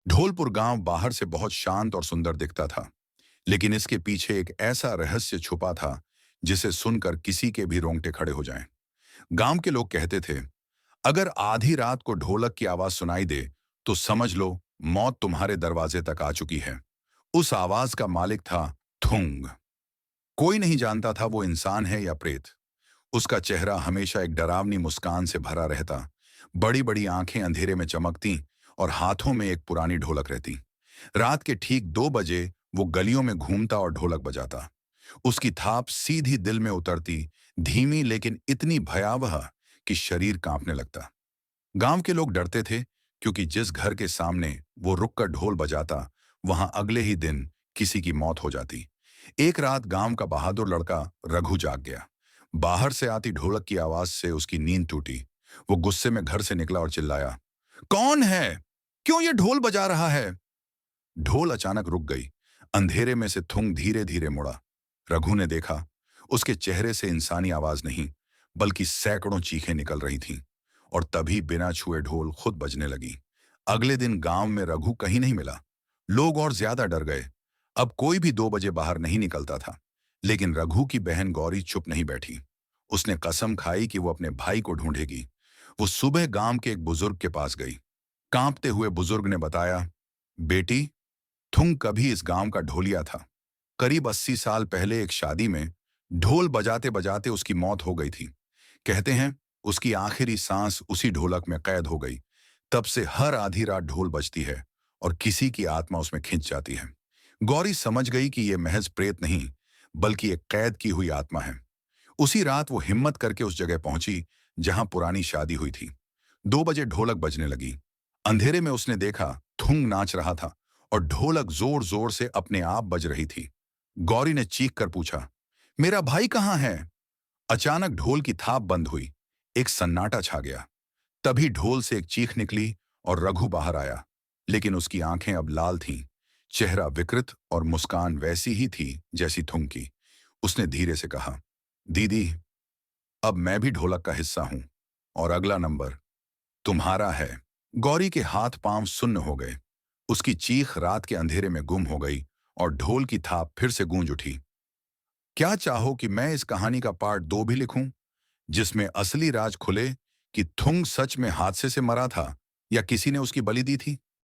ढोलपुर गांव बाहर से बहुत शांत और सुंदर दिखता था, लेकिन इसके पीछे एक ऐसा रहस्य छुपा था जिसे सुनकर किसी के भी रोंगटे खड़े हो जाएं। गांव के लोग कहते थे, अगर आधी रात को ढोलक की आवाज सुनाई दे, तो समझ लो मौत तुम्हारे दरवाजे तक आ चुकी है। उस आवाज का मालिक था थुंग। कोई नहीं जानता था वो इंसान है या प्रेत। उसका चेहरा हमेशा एक डरावनी मुस्कान से भरा रहता। बड़ी बड़ी आंखें अंधेरे में चमकती और हाथों में एक पुरानी ढोलक रहती। रात के ठीक 2 बजे वो गलियों में घूमता और ढोलक बजाता। उसकी थाप सीधी दिल में उतरती, धीमी लेकिन इतनी भयावह कि शरीर कांपने लगता। गांव के लोग डरते थे, क्योंकि जिस घर के सामने वो रुककर ढोल बजाता, वहां अगले ही दिन किसी की मौत हो जाती। एक रात गांव का बहादुर लड़का रघु जाग गया। बाहर से आती ढोलक की आवाज से उसकी नींद टूटी। वो गुस्से में घर से निकला और चिल्लाया, कौन है? क्यों ये ढोल बजा रहा है? ढोल अचानक रुक गई। अंधेरे में से थुंग धीरे धीरे मुड़ा। रघु ने देखा, उसके चेहरे से इंसानी आवाज नहीं, बल्कि सैकड़ों चीखें निकल रही थीं। और तभी बिना छुए ढोल खुद बजने लगी। अगले दिन गांव में रघु कहीं नहीं मिला। लोग और ज्यादा डर गए। अब कोई भी 2 बजे बाहर नहीं निकलता था। लेकिन रघु की बहन गौरी चुप नहीं बैठी। उसने कसम खाई कि वो अपने भाई को ढूंढेगी। वो सुबह गांव के एक बुजुर्ग के पास गई। कांपते हुए बुजुर्ग ने बताया, बेटी, थुंग कभी इस गांव का ढोलिया था। करीब 80 साल पहले एक शादी में ढोल बजाते बजाते उसकी मौत हो गई थी। कहते हैं उसकी आखिरी सांस उसी ढोलक में कैद हो गई। तब से हर आधी रात ढोल बजती है और किसी की आत्मा उसमें खिंच जाती है। गौरी समझ गई कि यह महज प्रेत नहीं, बल्कि एक कैद की हुई आत्मा है। उसी रात वो हिम्मत करके उस जगह पहुंची जहां पुरानी शादी हुई थी। 2 बजे ढोलक बजने लगी। अंधेरे में उसने देखा थुंग नाच रहा था और ढोलक जोर जोर से अपने आप बज रही थी। गौरी ने चीख कर पूछा, मेरा भाई कहाँ है? अचानक ढोल की थाप बंद हुई। एक सन्नाटा छा गया। तभी ढोल से एक चीख निकली और रघु बाहर आया। लेकिन उसकी आंखें अब लाल थीं, चेहरा विकृत और मुस्कान वैसी ही थी जैसी थुंग की। उसने धीरे से कहा, दीदी, अब मैं भी ढोलक का हिस्सा हूं और अगला नंबर तुम्हारा है। गौरी के हाथ पांव सुन्न हो गए। उसकी चीख रात के अंधेरे में गुम हो गई और ढोल की थाप फिर से गूंज उठी। क्या चाहो कि मैं इस कहानी का पार्ट 2 भी लिखूं, जिसमें असली राज खुले कि थुंग सच में हादसे से मरा था या किसी ने उसकी बलि दी थी?